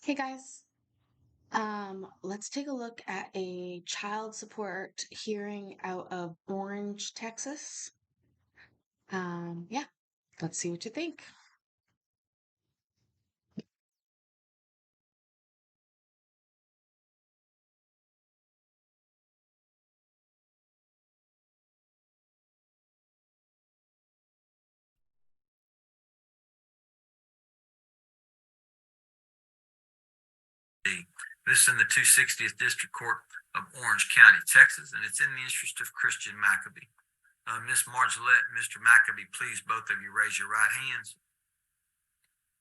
Hey guys, let's take a look at a child support hearing out of Orange, Texas. Yeah, let's see what you think. This is in the 260th District Court of Orange County, Texas, and it's in the interest of Christian Maccabee. Ms. Margolette and Mr. Maccabee, please both of you raise your right hands.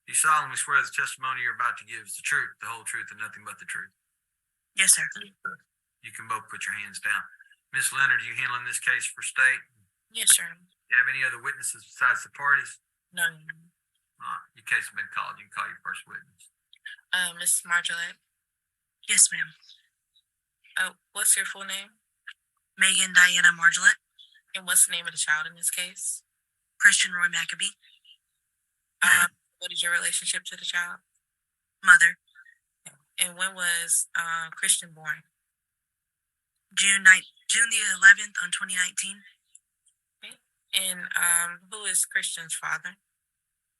Do you solemnly swear the testimony you're about to give is the truth, the whole truth, and nothing but the truth? Yes, sir. You can both put your hands down. Ms. Leonard, are you handling this case for state? Yes, sir. Do you have any other witnesses besides the parties? No. Your case has been called. You can call your first witness. Miss Margolette. Yes, ma'am. What's your full name? Megan Diana Margolette. And what's the name of the child in this case? Christian Roy Maccabee. What is your relationship to the child? Mother. And when was Christian born? June the 11th on 2019. Okay. And who is Christian's father?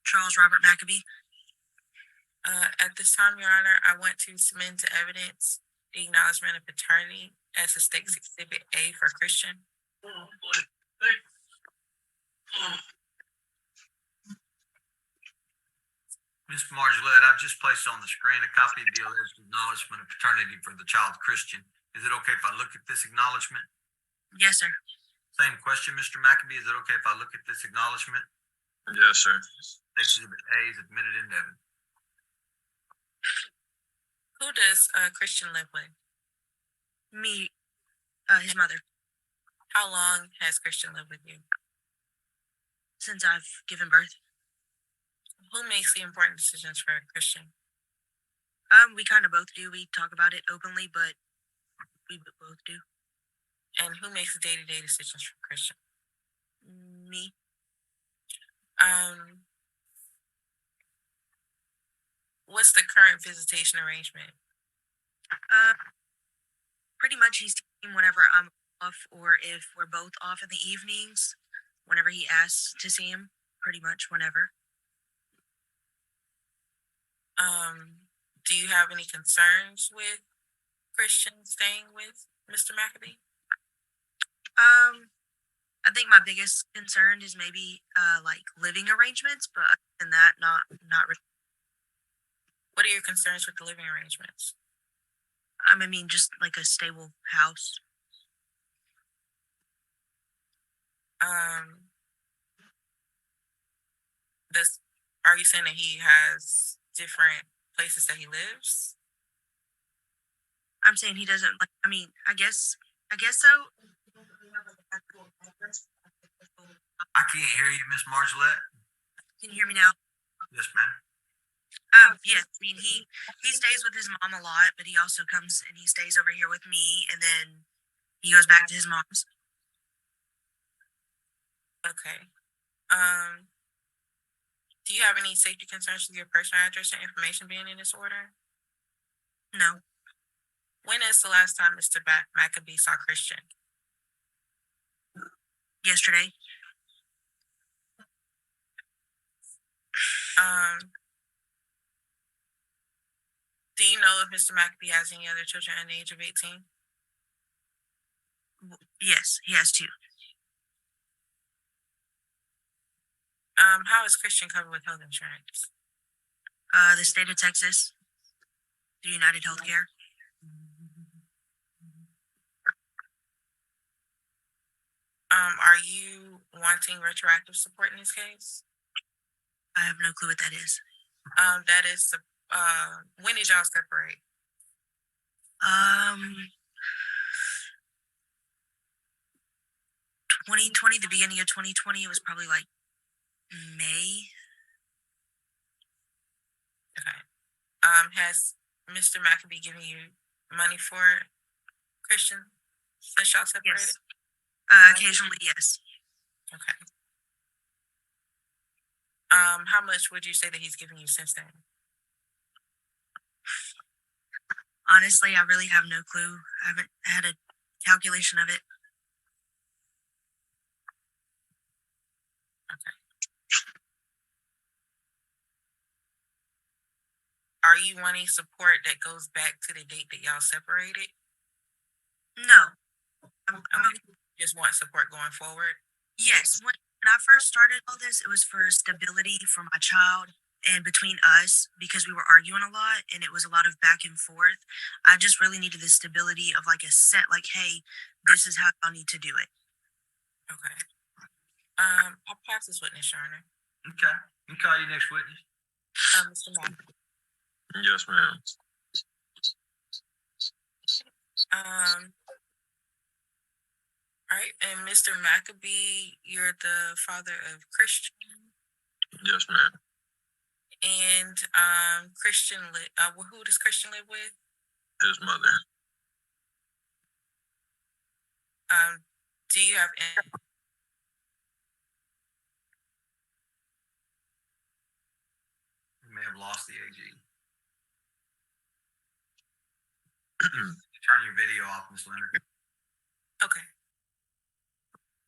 Charles Robert Maccabee. At this time, Your Honor, I want to submit to evidence the acknowledgement of paternity as the State's Exhibit A for Christian. Ms. Margolette, I've just placed on the screen a copy of the alleged acknowledgement of paternity for the child Christian. Is it okay if I look at this acknowledgement? Yes, sir. Same question, Mr. Maccabee. Is it okay if I look at this acknowledgement? Yes, sir. Exhibit A is admitted into evidence. Who does Christian live with? Me, his mother. How long has Christian lived with you? Since I've given birth. Who makes the important decisions for Christian? We kind of both do. We talk about it openly, but we both do. And who makes the day-to-day decisions for Christian? Me. What's the current visitation arrangement? Pretty much he's taking whenever I'm off, or if we're both off in the evenings, whenever he asks to see him, pretty much whenever. Do you have any concerns with Christian staying with Mr. Maccabee? I think my biggest concern is maybe like living arrangements, but other than that, not really. What are your concerns with the living arrangements? I mean, just like a stable house. Are you saying that he has different places that he lives? I'm saying he doesn't like. I mean, I guess so. I can't hear you, Miss Margolette. Can you hear me now? Yes, ma'am. Yes. I mean, he stays with his mom a lot, but he also comes and he stays over here with me, and then he goes back to his mom's. Okay. Do you have any safety concerns with your personal address or information being in this order? No. When is the last time Mr. Maccabee saw Christian? Yesterday. Do you know if Mr. Maccabee has any other children under the age of 18? Yes, he has two. How is Christian covered with health insurance? The state of Texas, through United Healthcare. Are you wanting retroactive support in this case? I have no clue what that is. That is when did y'all separate? 2020, the beginning of 2020, it was probably like May. Okay. Has Mr. Maccabee given you money for Christian since y'all separated? Yes. Occasionally, yes. Okay. How much would you say that he's given you since then? Honestly, I really have no clue. I haven't had a calculation of it. Okay. Are you wanting support that goes back to the date that y'all separated? No. I'm okay. Just want support going forward? Yes. When I first started all this, it was for stability for my child and between us because we were arguing a lot and it was a lot of back and forth. I just really needed the stability of like a set, like, hey, this is how y'all need to do it. Okay. I'll pass this witness, Your Honor. Okay. You call your next witness. Mr. Mack. Yes, ma'am. All right, and Mr. Maccabee, you're the father of Christian, Yes, ma'am. and Christian. Who does Christian live with? His mother. Do you have? You may have lost the AG. Turn your video off, Ms. Leonard. Okay.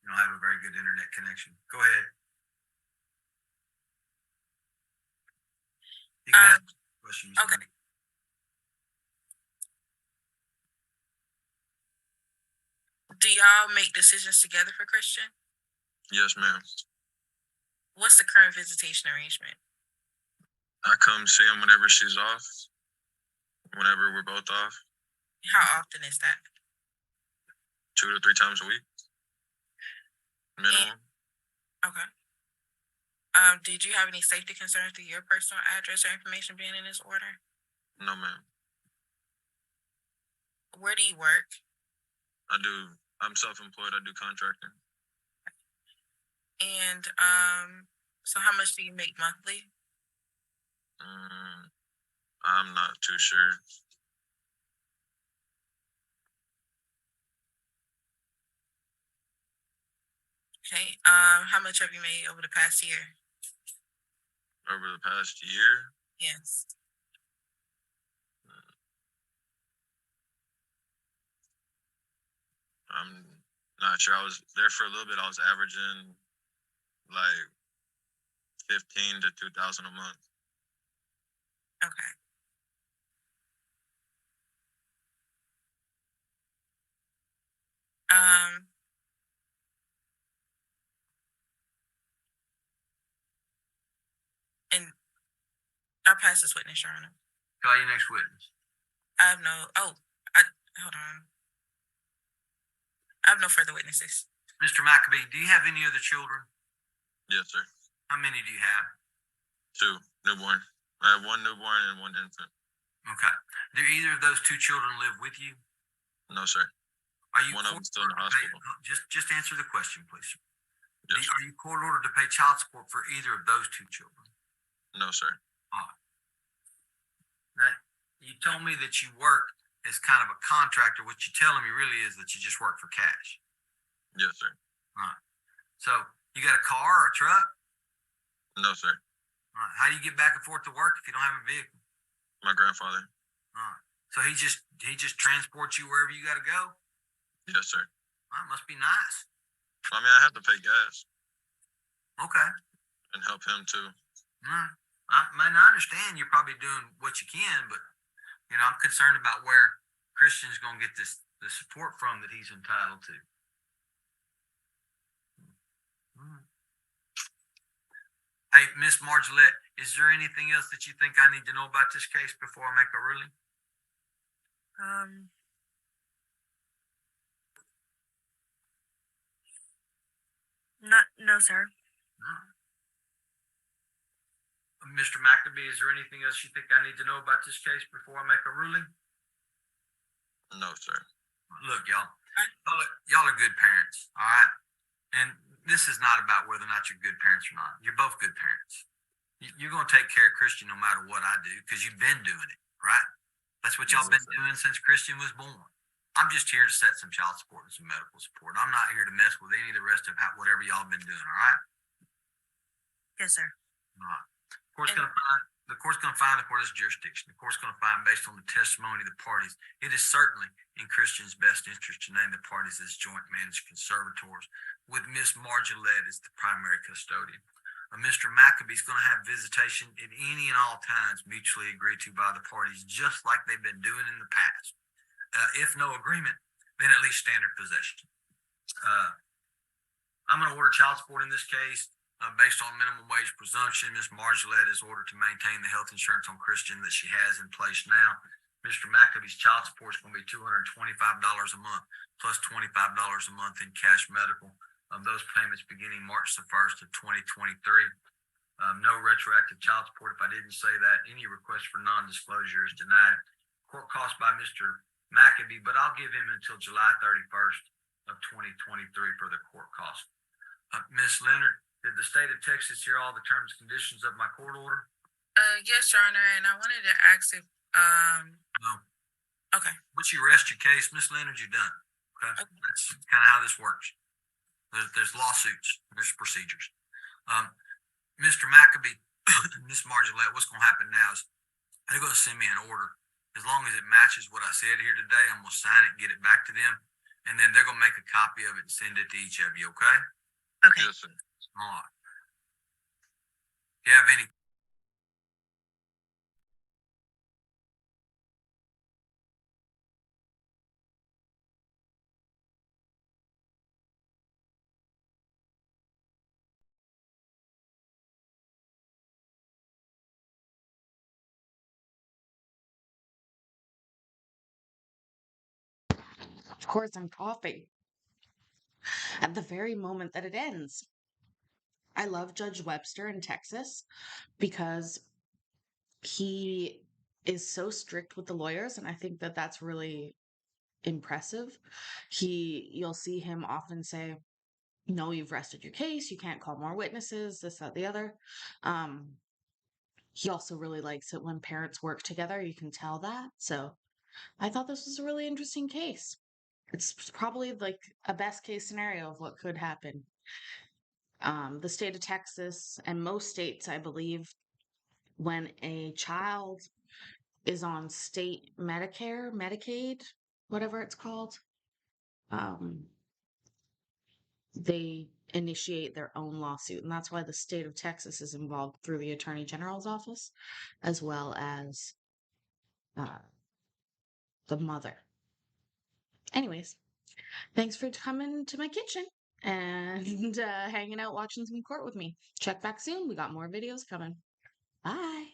You don't have a very good internet connection. Go ahead. You can ask questions. Okay. Do y'all make decisions together for Christian? Yes, ma'am. What's the current visitation arrangement? I come see him whenever she's off. Whenever we're both off. How often is that? 2 to 3 times a week. Minimum. Okay. Did you have any safety concerns through your personal address or information being in this order? No, ma'am. Where do you work? I'm self-employed. I do contracting. And so how much do you make monthly? I'm not too sure. Okay. How much have you made over the past year? Over the past year, Yes. I'm not sure. I was there for a little bit. I was averaging like 15 to 2,000 a month. Okay. And I'll pass this witness, Your Honor. Call your next witness. I have no. Hold on. I have no further witnesses. Mr. Maccabee, do you have any other children? Yes, sir. How many do you have? 2 newborn. I have 1 newborn and 1 infant. Okay. Do either of those 2 children live with you? No, sir. Are you One of court them's still in the ordered to pay- hospital. Just answer the question, please. Yes, sir. Are you court ordered to pay child support for either of those 2 children? No, sir. Now, you told me that you work as kind of a contractor. What you're telling me really is that you just work for cash. Yes, sir. So you got a car or a truck? No, sir. How do you get back and forth to work if you don't have a vehicle? My grandfather. So he just transports you wherever you got to go? Yes, sir. That must be nice. I mean, I have to pay gas Okay. and help him too. I understand you're probably doing what you can, but I'm concerned about where Christian's going to get the support from that he's entitled to. Hey, Miss Margilette, is there anything else that you think I need to know about this case before I make a ruling? No, sir. Mr. Maccabee, is there anything else you think I need to know about this case before I make a ruling? No, sir. Look, y'all are good parents, all right? And this is not about whether or not you're good parents or not. You're both good parents. You're going to take care of Christian no matter what I do because you've been doing it, right? That's what y'all Yes, been sir. doing since Christian was born. I'm just here to set some child support and some medical support. I'm not here to mess with any of the rest of whatever y'all been doing, all right? Yes, sir. All right. Court's And- going to find The court's going to find the court has jurisdiction. The court's going to find based on the testimony of the parties. It is certainly in Christian's best interest to name the parties as joint managed conservators, with Miss Margolette as the primary custodian. Mr. Maccabee is going to have visitation at any and all times mutually agreed to by the parties, just like they've been doing in the past. If no agreement, then at least standard possession. I'm going to order child support in this case. Based on minimum wage presumption, Ms. Margolette is ordered to maintain the health insurance on Christian that she has in place now. Mr. Maccabee's child support is going to be $225 a month plus $25 a month in cash medical. Those payments beginning March the 1st of 2023. No retroactive child support. If I didn't say that, any request for non-disclosure is denied. Court cost by Mr. Maccabee, but I'll give him until July 31st of 2023 for the court cost. Ms. Leonard, did the state of Texas hear all the terms and conditions of my court order? Yes, Your Honor, and I wanted to ask if, No. okay. Once you rest your case, Ms. Leonard, you're done. Okay? That's kind of how this works. There's lawsuits, there's procedures. Mr. Maccabee, Ms. Margolette, what's going to happen now is they're going to send me an order. As long as it matches what I said here today, I'm going to sign it, get it back to them, and then they're going to make a copy of it and send it to each of you, okay? Okay. Yes, sir. All right. Do you have any? Of course, I'm coughing at the very moment that it ends. I love Judge Webster in Texas because he is so strict with the lawyers, and I think that that's really impressive. You'll see him often say, "No, you've rested your case. You can't call more witnesses. This, that, the other." He also really likes it when parents work together. You can tell that. So I thought this was a really interesting case. It's probably like a best case scenario of what could happen. The state of Texas and most states, I believe, when a child is on state Medicare, Medicaid, whatever it's called, they initiate their own lawsuit. And that's why the state of Texas is involved through the Attorney General's office, as well as the mother. Anyways, thanks for coming to my kitchen and hanging out watching some court with me. Check back soon. We got more videos coming. Bye.